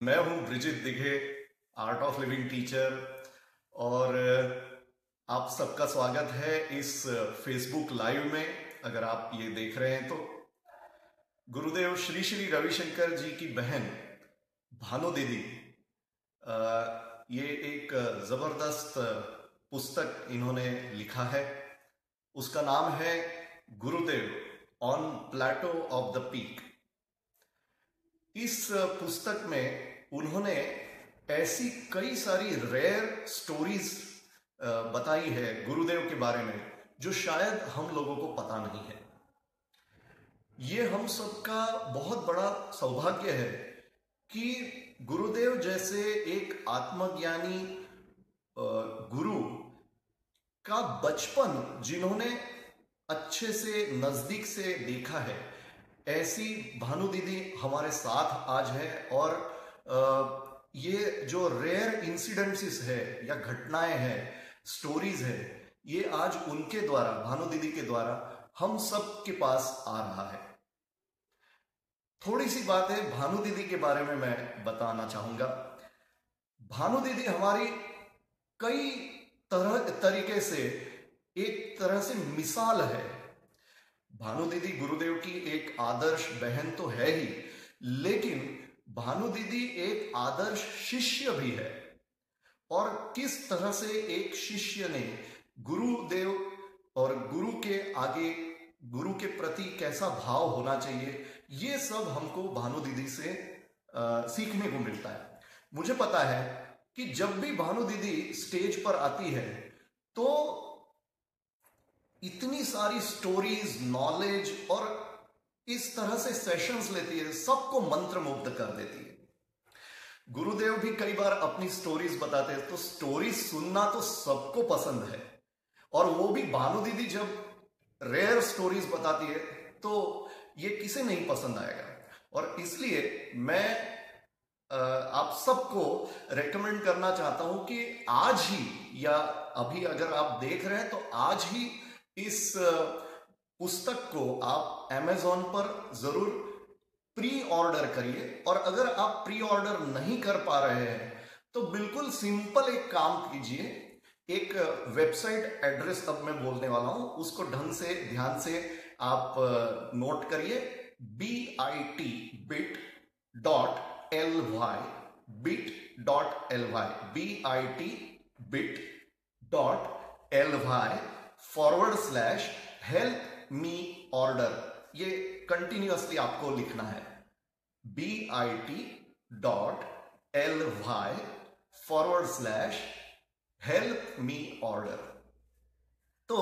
मैं हूं Brijit Dighe, Art of Living teacher. और आप सबका स्वागत है इस फेसबुक लाइव में। अगर आप ये देख रहे हैं तो गुरुदेव श्री श्री रविशंकर जी की बहन भानु दीदी, ये एक जबरदस्त पुस्तक इन्होंने लिखा है। उसका नाम है Gurudev on plateau of the peak. इस पुस्तक में उन्होंने ऐसी कई सारी रेयर स्टोरीज बताई है गुरुदेव के बारे में जो शायद हम लोगों को पता नहीं है। ये हम सबका बहुत बड़ा सौभाग्य है कि गुरुदेव जैसे एक आत्मज्ञानी गुरु का बचपन जिन्होंने अच्छे से नजदीक से देखा है, ऐसी भानु दीदी हमारे साथ आज है। और ये जो रेयर इंसिडेंट्स है या घटनाएं हैं, स्टोरीज है, ये आज उनके द्वारा, भानु दीदी के द्वारा हम सब के पास आ रहा है। थोड़ी सी बातें भानु दीदी के बारे में मैं बताना चाहूंगा। भानु दीदी हमारी कई तरीके से एक तरह से मिसाल है। भानु दीदी गुरुदेव की एक आदर्श बहन तो है ही, लेकिन भानु दीदी एक आदर्श शिष्य भी है। और किस तरह से एक शिष्य ने गुरुदेव और गुरु के आगे, गुरु के प्रति कैसा भाव होना चाहिए, ये सब हमको भानु दीदी से सीखने को मिलता है। मुझे पता है कि जब भी भानु दीदी स्टेज पर आती है तो इतनी सारी स्टोरीज, नॉलेज और इस तरह से सेशंस लेती है, सबको मंत्रमुग्ध कर देती है। गुरुदेव भी कई बार अपनी स्टोरीज बताते हैं, तो स्टोरीज सुनना तो सबको पसंद है। और वो भी भानु दीदी जब रेयर स्टोरीज बताती है तो ये किसे नहीं पसंद आएगा। और इसलिए मैं आप सबको रेकमेंड करना चाहता हूं कि आज ही, या अभी अगर आप देख रहे हैं तो आज ही इस पुस्तक को आप Amazon पर जरूर प्री ऑर्डर करिए। और अगर आप प्री ऑर्डर नहीं कर पा रहे हैं तो बिल्कुल सिंपल एक काम कीजिए। एक वेबसाइट एड्रेस अब मैं बोलने वाला हूं, उसको ढंग से, ध्यान से आप नोट करिए। bit.ly, bit.ly/help-me-order। ये कंटिन्यूअसली आपको लिखना है, bit.ly/help-me-order। तो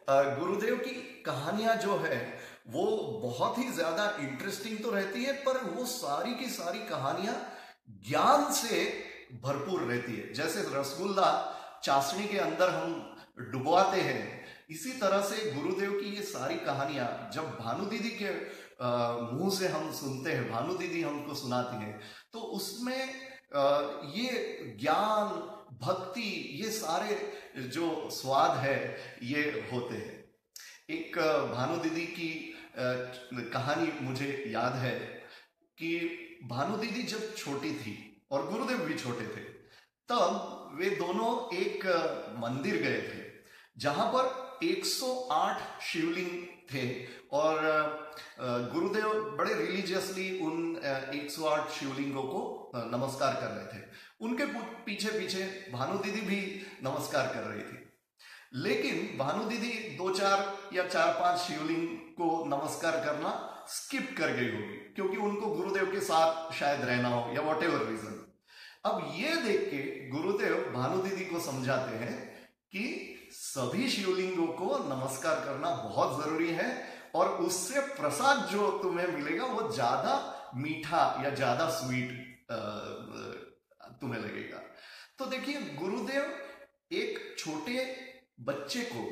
गुरुदेव की कहानियां जो है वो बहुत ही ज्यादा इंटरेस्टिंग तो रहती है, पर वो सारी की सारी कहानियां ज्ञान से भरपूर रहती है। जैसे रसगुल्ला चाशनी के अंदर हम डुबवाते हैं, इसी तरह से गुरुदेव की ये सारी कहानियां जब भानु दीदी के मुंह से हम सुनते हैं, भानु दीदी हमको सुनाती हैं, तो उसमें ये ज्ञान, भक्ति, ये सारे जो स्वाद है ये होते हैं। एक भानु दीदी की कहानी मुझे याद है कि भानु दीदी जब छोटी थी और गुरुदेव भी छोटे थे, तब वे दोनों एक मंदिर गए थे जहां पर 108 शिवलिंग थे। और गुरुदेव बड़े रिलीजियसली उन 108 शिवलिंगों को नमस्कार कर रहे थे। उनके पीछे पीछे भानु दीदी भी नमस्कार कर रही थी। लेकिन भानु दीदी 2-4 या 4-5 शिवलिंग को नमस्कार करना स्किप कर गई होगी, क्योंकि उनको गुरुदेव के साथ शायद रहना हो या व्हाटएवर रीजन। अब ये देख के गुरुदेव भानु दीदी को समझाते हैं कि सभी शिवलिंगों को नमस्कार करना बहुत जरूरी है, और उससे प्रसाद जो तुम्हें मिलेगा वो ज्यादा मीठा या ज्यादा स्वीट तुम्हें लगेगा। तो देखिए, गुरुदेव एक छोटे बच्चे को,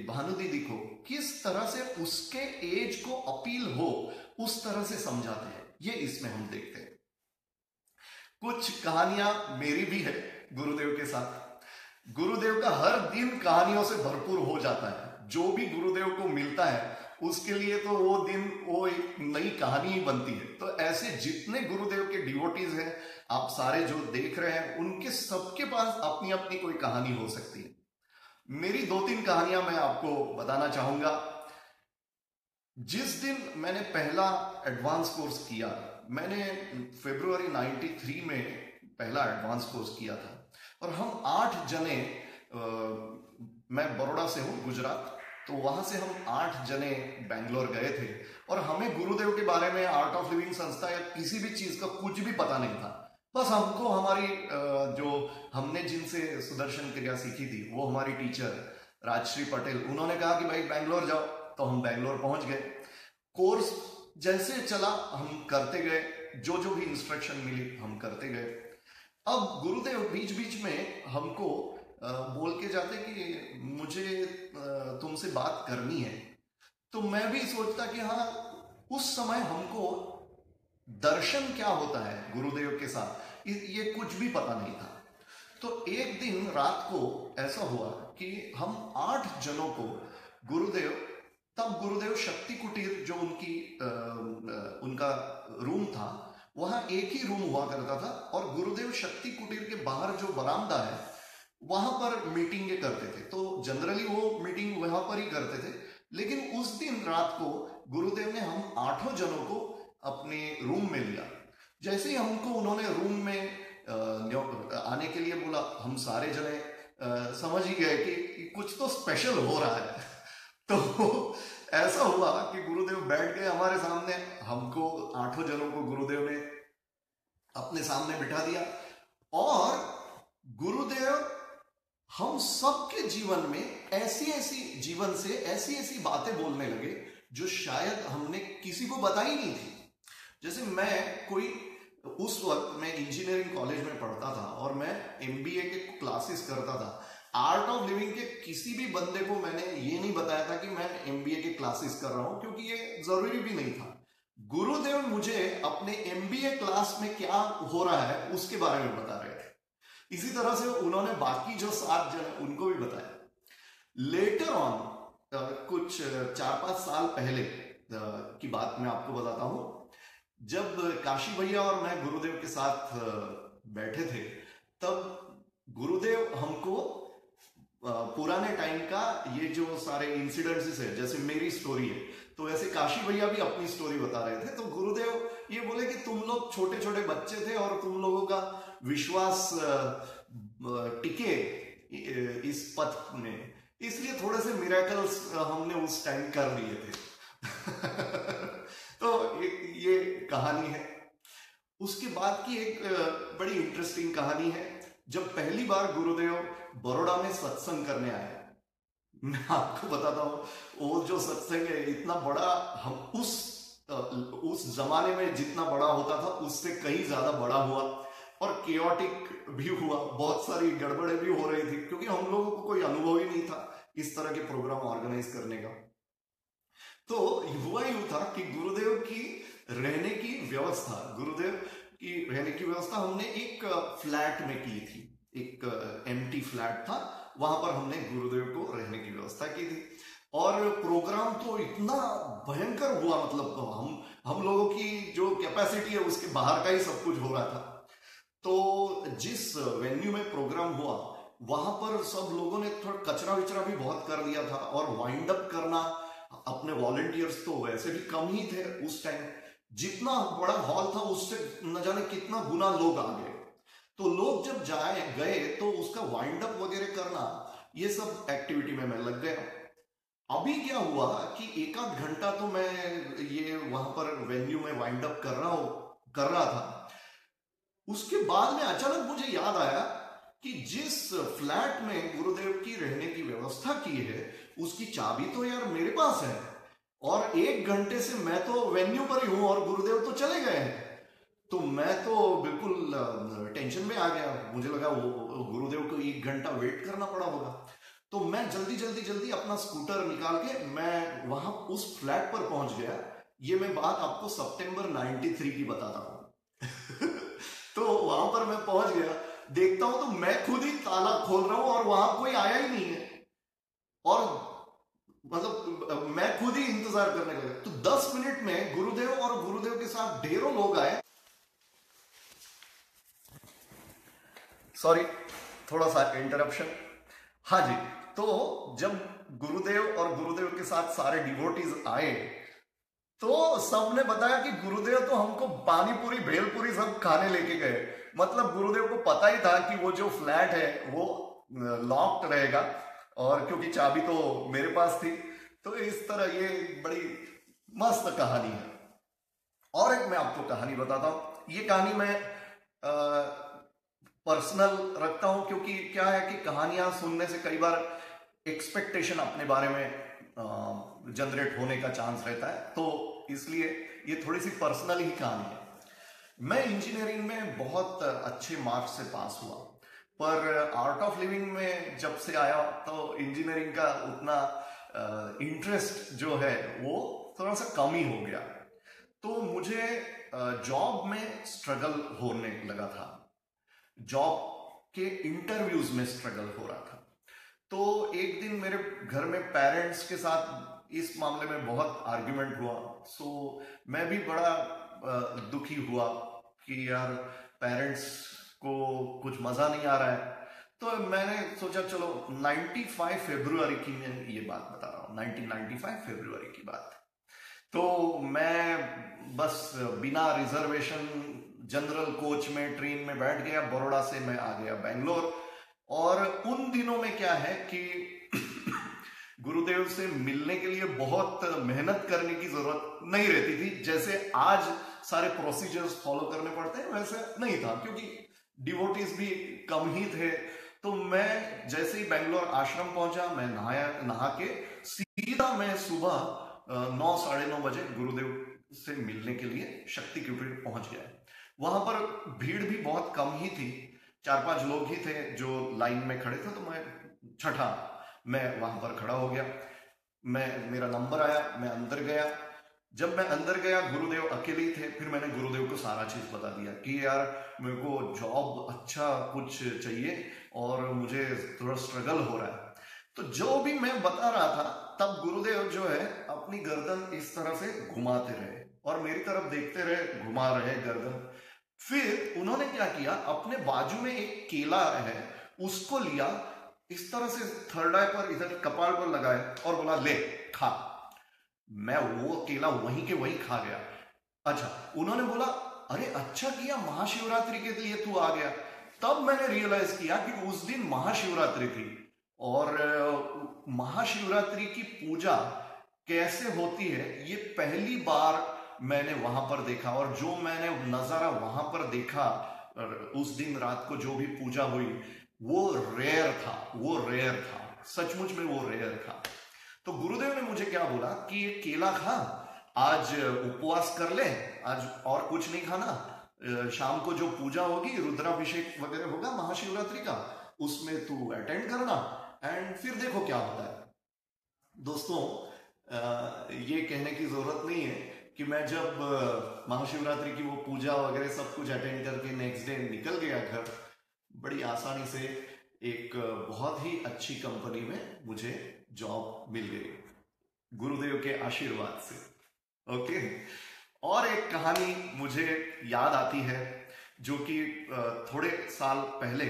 भानु दीदी को, किस तरह से उसके एज को अपील हो उस तरह से समझाते हैं, ये इसमें हम देखते हैं। कुछ कहानियां मेरी भी है गुरुदेव के साथ। गुरुदेव का हर दिन कहानियों से भरपूर हो जाता है। जो भी गुरुदेव को मिलता है उसके लिए तो वो दिन वो एक नई कहानी ही बनती है। तो ऐसे जितने गुरुदेव के डिवोटीज हैं, आप सारे जो देख रहे हैं, उनके सबके पास अपनी अपनी कोई कहानी हो सकती है। मेरी 2-3 कहानियां मैं आपको बताना चाहूंगा। जिस दिन मैंने पहला एडवांस कोर्स किया, मैंने फरवरी 93 में पहला एडवांस कोर्स किया था, और हम 8 जने, मैं बड़ौदा से हूँ, गुजरात, तो वहां से हम 8 जने बैंगलोर गए थे, और हमें गुरुदेव के बारे में, आर्ट ऑफ लिविंग संस्था या किसी भी चीज का कुछ भी पता नहीं था। बस हमको हमारी जो हमने जिनसे सुदर्शन क्रिया सीखी थी, वो हमारी टीचर राजश्री पटेल, उन्होंने कहा कि भाई बैंगलोर जाओ, तो हम बैंगलोर पहुंच गए। कोर्स जैसे चला हम करते गए, जो जो भी इंस्ट्रक्शन मिली हम करते गए। अब गुरुदेव बीच बीच में हमको बोल के जाते कि मुझे तुमसे बात करनी है। तो मैं भी सोचता कि हाँ, उस समय हमको दर्शन क्या होता है गुरुदेव के साथ ये कुछ भी पता नहीं था। तो एक दिन रात को ऐसा हुआ कि हम 8 जनों को गुरुदेव, तब गुरुदेव शक्ति कुटीर जो उनका रूम था, वहां एक ही रूम हुआ करता था, और गुरुदेव शक्ति कुटीर के बाहर जो बरामदा है वहां पर मीटिंगें करते थे। तो जनरली वो मीटिंग वहां पर ही करते थे, लेकिन उस दिन रात को गुरुदेव ने हम 8 जनों को अपने रूम में लिया। जैसे ही हमको उन्होंने रूम में आने के लिए बोला, हम सारे जने समझ ही गए कि कुछ तो स्पेशल हो रहा है। तो ऐसा हुआ कि गुरुदेव बैठ गए हमारे सामने, हमको 8 जनों को गुरुदेव ने अपने सामने बिठा दिया, और गुरुदेव हम सबके जीवन में ऐसी ऐसी जीवन से ऐसी ऐसी बातें बोलने लगे जो शायद हमने किसी को बताई नहीं थी। जैसे उस वक्त मैं इंजीनियरिंग कॉलेज में पढ़ता था, और मैं एमबीए के क्लासेस करता था। आर्ट ऑफ लिविंग के किसी भी बंदे को मैंने ये नहीं बताया था कि मैं एमबीए के क्लासेस कर रहा हूं, क्योंकि ये जरूरी भी नहीं था। गुरुदेव मुझे अपने एमबीए क्लास में क्या हो रहा है उसके बारे में बता रहे थे। इसी तरह से उन्होंने बाकी जो 7 जन उनको भी बताया। लेटर ऑन कुछ 4-5 साल पहले की बात मैं आपको बताता हूं। जब काशी भैया और मैं गुरुदेव के साथ बैठे थे, तब गुरुदेव हमको पुराने टाइम का ये जो सारे इंसिडेंट्स है, जैसे मेरी स्टोरी है, तो ऐसे काशी भैया भी अपनी स्टोरी बता रहे थे। तो गुरुदेव ये बोले कि तुम लोग छोटे छोटे बच्चे थे और तुम लोगों का विश्वास टिके इस पथ में, इसलिए थोड़े से मिरेकल्स हमने उस टाइम कर लिए थे। तो ये कहानी है। उसके बाद की एक बड़ी इंटरेस्टिंग कहानी है। जब पहली बार गुरुदेव बड़ौदा में सत्संग करने आए, मैं आपको बताता हूँ, वो जो सत्संग है इतना बड़ा, हम उस जमाने में जितना बड़ा होता था उससे कहीं ज्यादा बड़ा हुआ, और केओटिक भी हुआ, बहुत सारी गड़बड़े भी हो रही थी, क्योंकि हम लोगों को कोई अनुभव ही नहीं था इस तरह के प्रोग्राम ऑर्गेनाइज करने का। तो हुआ यूं था कि गुरुदेव की रहने की व्यवस्था, हमने एक फ्लैट में की थी। एक एम्प्टी फ्लैट था, वहां पर हमने गुरुदेव को रहने की व्यवस्था की थी। और प्रोग्राम तो इतना भयंकर हुआ, मतलब हम लोगों की जो कैपेसिटी है उसके बाहर का ही सब कुछ हो रहा था। तो जिस वेन्यू में प्रोग्राम हुआ, वहां पर सब लोगों ने थोड़ा कचरा विचरा भी बहुत कर दिया था, और वाइंड अप करना, अपने वॉलंटियर्स तो वैसे भी कम ही थे उस टाइम। जितना बड़ा हॉल था उससे न जाने कितना गुना लोग आ गए। तो लोग जब गए तो उसका वाइंड अप वगैरह करना, ये सब एक्टिविटी में मैं लग गया। अभी क्या हुआ कि 1-8 घंटा तो मैं ये वहां पर वेन्यू में वाइंड अप कर रहा था। उसके बाद में अचानक मुझे याद आया कि जिस फ्लैट में गुरुदेव की रहने की व्यवस्था की है उसकी चाबी तो यार मेरे पास है, और 1 घंटे से मैं तो वेन्यू पर ही हूं और गुरुदेव तो चले गए हैं। तो मैं तो बिल्कुल टेंशन में आ गया। मुझे लगा वो गुरुदेव को 1 घंटा वेट करना पड़ा होगा। तो मैं जल्दी अपना स्कूटर निकाल के मैं वहां उस फ्लैट पर पहुंच गया। ये मैं बात आपको सितंबर 93 की बताता हूं। तो वहां पर मैं पहुंच गया, देखता हूं तो मैं खुद ही ताला खोल रहा हूं और वहां कोई आया ही नहीं है। और मतलब मैं खुद ही इंतजार करने लगा। तो 10 मिनट में गुरुदेव और गुरुदेव के साथ ढेरों लोग आए। सॉरी, थोड़ा सा इंटरप्शन। हाँ जी, तो जब गुरुदेव और गुरुदेव के साथ सारे डिवोटीज आए तो सबने बताया कि गुरुदेव तो हमको पानी पूरी भेलपूरी सब खाने लेके गए। मतलब गुरुदेव को पता ही था कि वो जो फ्लैट है वो लॉक्ड रहेगा, और क्योंकि चाबी तो मेरे पास थी। तो इस तरह ये बड़ी मस्त कहानी है। और एक मैं आपको कहानी बताता हूं। ये कहानी मैं पर्सनल रखता हूं, क्योंकि क्या है कि कहानियां सुनने से कई बार एक्सपेक्टेशन अपने बारे में जनरेट होने का चांस रहता है, तो इसलिए ये थोड़ी सी पर्सनल ही कहानी है। मैं इंजीनियरिंग में बहुत अच्छे मार्क्स से पास हुआ, पर आर्ट ऑफ लिविंग में जब से आया तो इंजीनियरिंग का उतना इंटरेस्ट जो है वो थोड़ा सा कम ही हो गया। तो मुझे जॉब में स्ट्रगल होने लगा था, जॉब के इंटरव्यूज में स्ट्रगल हो रहा था। तो एक दिन मेरे घर में पेरेंट्स के साथ इस मामले में बहुत आर्ग्यूमेंट हुआ। सो मैं भी बड़ा दुखी हुआ कि यार पेरेंट्स को कुछ मजा नहीं आ रहा है। तो मैंने सोचा चलो 95 फरवरी की मैं ये बात बता रहा हूँ, 1995 फरवरी की बात। तो मैं बस बिना रिजर्वेशन जनरल कोच में ट्रेन में बैठ गया, बड़ौदा से मैं आ गया बेंगलोर। और उन दिनों में क्या है कि गुरुदेव से मिलने के लिए बहुत मेहनत करने की जरूरत नहीं रहती थी। जैसे आज सारे प्रोसीजर्स फॉलो करने पड़ते हैं वैसे नहीं था, क्योंकि डिवोटीज भी कम ही थे। तो मैं जैसे ही बेंगलोर आश्रम पहुंचा, मैं नहा के सीधा मैं सुबह 9 साढ़े 9 बजे गुरुदेव से मिलने के लिए शक्ति कुटीर पहुंच गया। वहां पर भीड़ भी बहुत कम ही थी, 4-5 लोग ही थे जो लाइन में खड़े थे। तो मैं छठा मैं वहां पर खड़ा हो गया। मेरा नंबर आया, मैं अंदर गया। जब मैं अंदर गया गुरुदेव अकेले ही थे। फिर मैंने गुरुदेव को सारा चीज बता दिया कि यार मेरे को जॉब अच्छा कुछ चाहिए और मुझे थोड़ा स्ट्रगल हो रहा है। तो जो भी मैं बता रहा था तब गुरुदेव जो है अपनी गर्दन इस तरह से घुमाते रहे और मेरी तरफ देखते रहे, घुमा रहे गर्दन। फिर उन्होंने क्या किया, अपने बाजू में एक केला है उसको लिया, इस तरह से थर्ड आई पर इधर कपाल पर लगाया और बोला ले खा। मैं वो केला वहीं के वहीं खा गया। अच्छा, उन्होंने बोला अरे अच्छा किया महाशिवरात्रि के लिए तू आ गया। तब मैंने रियलाइज किया कि उस दिन महाशिवरात्रि थी और महाशिवरात्रि की पूजा कैसे होती है ये पहली बार मैंने वहां पर देखा। और जो मैंने नजारा वहां पर देखा उस दिन रात को जो भी पूजा हुई वो रेयर था, वो रेयर था, सचमुच में वो रेयर था। तो गुरुदेव ने मुझे क्या बोला कि ये केला खा, आज उपवास कर ले, आज और कुछ नहीं खाना, शाम को जो पूजा होगी रुद्राभिषेक वगैरह होगा महाशिवरात्रि का, उसमें तू अटेंड करना एंड फिर देखो क्या होता है। दोस्तों ये कहने की जरूरत नहीं है कि मैं जब महाशिवरात्रि की वो पूजा वगैरह सब कुछ अटेंड करके नेक्स्ट डे निकल गया घर, बड़ी आसानी से एक बहुत ही अच्छी कंपनी में मुझे जॉब मिल गई गुरुदेव के आशीर्वाद से। ओके, और एक कहानी मुझे याद आती है जो कि थोड़े साल पहले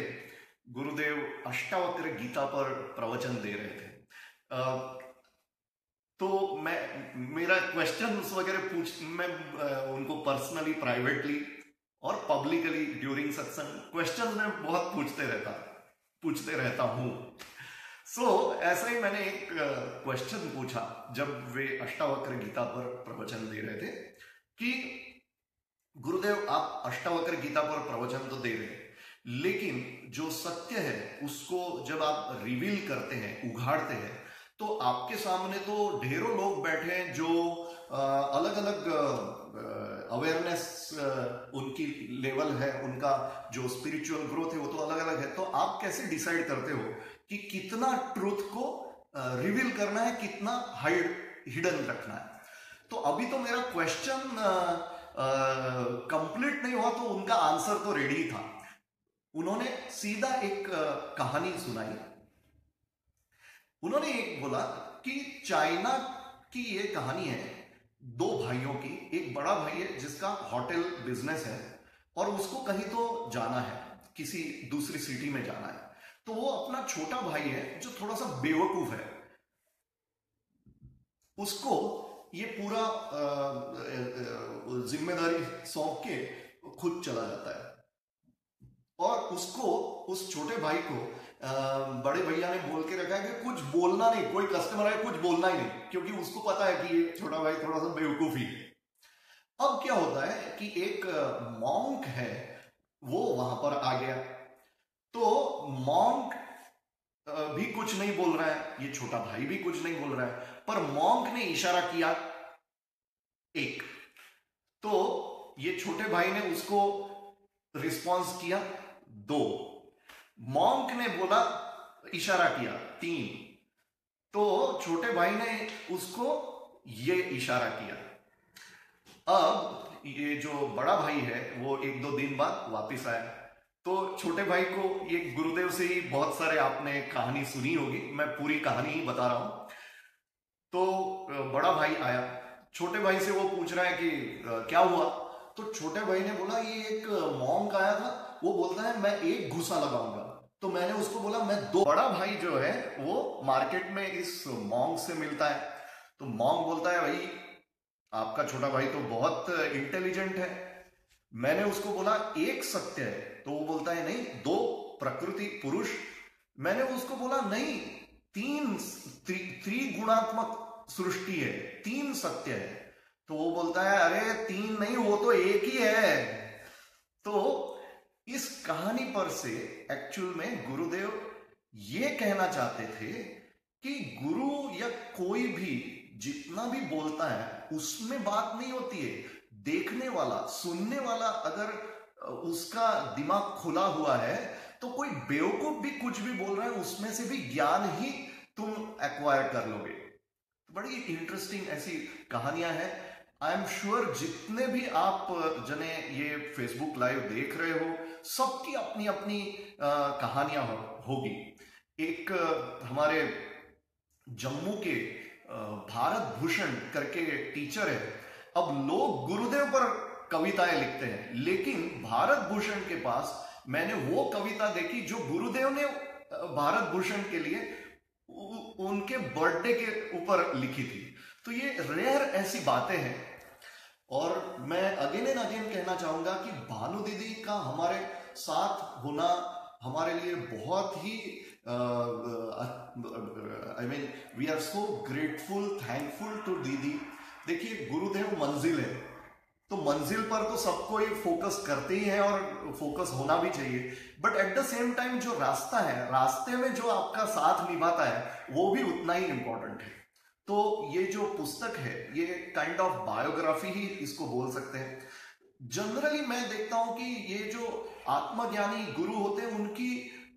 गुरुदेव अष्टावक्र गीता पर प्रवचन दे रहे थे। तो मेरा क्वेश्चंस वगैरह मैं उनको पर्सनली, प्राइवेटली और पब्लिकली ड्यूरिंग सत्संग क्वेश्चंस में बहुत पूछते रहता हूं। ऐसा ही मैंने एक क्वेश्चन पूछा जब वे अष्टावक्र गीता पर प्रवचन दे रहे थे कि गुरुदेव आप अष्टावक्र गीता पर प्रवचन तो दे रहे हैं, लेकिन जो सत्य है उसको जब आप रिवील करते हैं, उघाड़ते हैं, तो आपके सामने तो ढेरों लोग बैठे हैं जो अलग अलग अवेयरनेस उनकी लेवल है, उनका जो स्पिरिचुअल ग्रोथ है वो तो अलग अलग है। तो आप कैसे डिसाइड करते हो कि कितना ट्रूथ को रिवील करना है, कितना हिडन रखना है? तो अभी तो मेरा क्वेश्चन कंप्लीट नहीं हुआ तो उनका आंसर तो रेडी था। उन्होंने सीधा एक कहानी सुनाई। उन्होंने एक बोला कि चाइना की ये कहानी है दो भाइयों की। एक बड़ा भाई है जिसका होटल बिजनेस है और उसको कहीं तो जाना है, किसी दूसरी सिटी में जाना है। तो वो अपना छोटा भाई है जो थोड़ा सा बेवकूफ है, उसको ये पूरा जिम्मेदारी सौंप के खुद चला जाता है। और उसको, उस छोटे भाई को बड़े भैया ने बोल के रखा है कि कुछ बोलना नहीं, कोई कस्टमर है कुछ बोलना ही नहीं, क्योंकि उसको पता है कि ये छोटा भाई थोड़ा सा बेवकूफ ही है। अब क्या होता है कि एक मॉन्क है वो वहां पर आ गया। तो मॉन्क भी कुछ नहीं बोल रहा है, ये छोटा भाई भी कुछ नहीं बोल रहा है, पर मॉन्क ने इशारा किया एक, तो ये छोटे भाई ने उसको रिस्पॉन्स किया दो, मॉन्क ने बोला इशारा किया तीन, तो छोटे भाई ने उसको ये इशारा किया। अब ये जो बड़ा भाई है वो एक दो दिन बाद वापस आया। तो छोटे भाई को, ये गुरुदेव से ही बहुत सारे आपने कहानी सुनी होगी, मैं पूरी कहानी ही बता रहा हूं। तो बड़ा भाई आया, छोटे भाई से वो पूछ रहा है कि क्या हुआ। तो छोटे भाई ने बोला ये एक मॉन्क आया था, वो बोलता है मैं एक घुसा लगाऊंगा। तो मैंने उसको बोला मैं दो। बड़ा भाई जो है वो मार्केट में इस मॉन्क से मिलता है। तो मॉन्क बोलता है भाई आपका छोटा भाई तो बहुत इंटेलिजेंट है। मैंने उसको बोला एक सत्य है, तो वो बोलता है नहीं दो प्रकृति पुरुष। मैंने उसको बोला नहीं तीन, त्रिगुणात्मक सृष्टि है, तीन सत्य है। तो वो बोलता है अरे तीन नहीं, वो तो एक ही है। तो इस कहानी पर से एक्चुअल में गुरुदेव ये कहना चाहते थे कि गुरु या कोई भी जितना भी बोलता है उसमें बात नहीं होती है, देखने वाला सुनने वाला अगर उसका दिमाग खुला हुआ है तो कोई बेवकूफ भी कुछ भी बोल रहा है उसमें से भी ज्ञान ही तुम एक्वायर कर लोगे। बड़ी इंटरेस्टिंग ऐसी कहानियां हैं। आई एम श्योर जितने भी आप जने ये फेसबुक लाइव देख रहे हो सबकी अपनी अपनी कहानियां होगी। एक हमारे जम्मू के भारत भूषण करके टीचर है। अब लोग गुरुदेव पर कविताएं लिखते हैं, लेकिन भारत भूषण के पास मैंने वो कविता देखी जो गुरुदेव ने भारत भूषण के लिए उनके बर्थडे के ऊपर लिखी थी। तो ये रेयर ऐसी बातें हैं। और मैं अगेन एंड अगेन कहना चाहूंगा कि भानु दीदी का हमारे साथ होना हमारे लिए बहुत ही I mean we are so grateful, thankful to didi. देखिए गुरुदेव मंजिल है, तो मंजिल पर तो सबको ही फोकस करते ही है और फोकस होना भी चाहिए, but at the same time जो रास्ता है, रास्ते में जो आपका साथ निभाता है वो भी उतना ही इंपॉर्टेंट है। तो ये जो पुस्तक है ये काइंड ऑफ बायोग्राफी ही इसको बोल सकते हैं। जनरली मैं देखता हूं कि ये जो आत्मज्ञानी गुरु होते हैं उनकी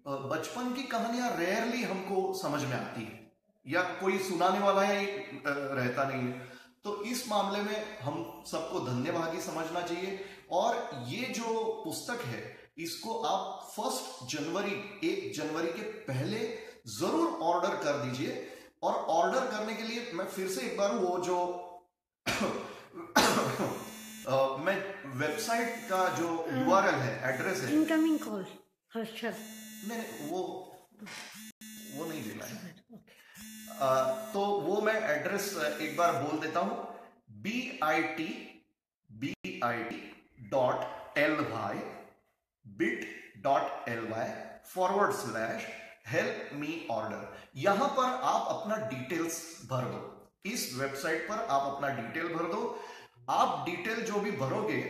बचपन की कहानियां रेयरली हमको समझ में आती है, या कोई सुनाने वाला ही रहता नहीं है। तो इस मामले में हम सबको धन्यवादी समझना चाहिए। और ये जो पुस्तक है इसको आप 1 जनवरी 1 जनवरी के पहले जरूर ऑर्डर कर दीजिए। और ऑर्डर करने के लिए मैं फिर से एक बार वो जो मैं वेबसाइट का जो URL है, एड्रेस है, इनकमिंग कॉल नहीं वो नहीं देना है। तो वो मैं एड्रेस एक बार बोल देता हूं, bit.ly bit.ly help me order. यहां पर आप अपना डिटेल्स भर दो, इस वेबसाइट पर आप अपना डिटेल भर दो। आप डिटेल जो भी भरोगे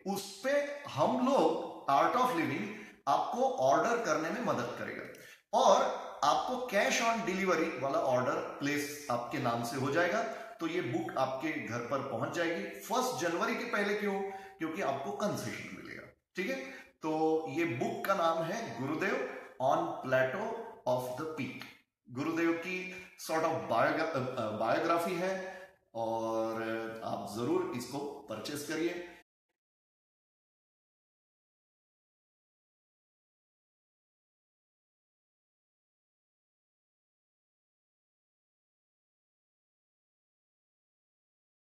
उस पे हम लोग आर्ट ऑफ लिविंग आपको ऑर्डर करने में मदद करेगा और आपको कैश ऑन डिलीवरी वाला ऑर्डर प्लेस आपके नाम से हो जाएगा। तो ये बुक आपके घर पर पहुंच जाएगी 1 जनवरी के पहले। क्यों? क्योंकि आपको कंसेशन मिलेगा। ठीक है, तो ये बुक का नाम है Gurudev on plateau of the peak. Gurudev की सॉर्ट ऑफ बायोग्राफी है और आप जरूर इसको परचेस करिए।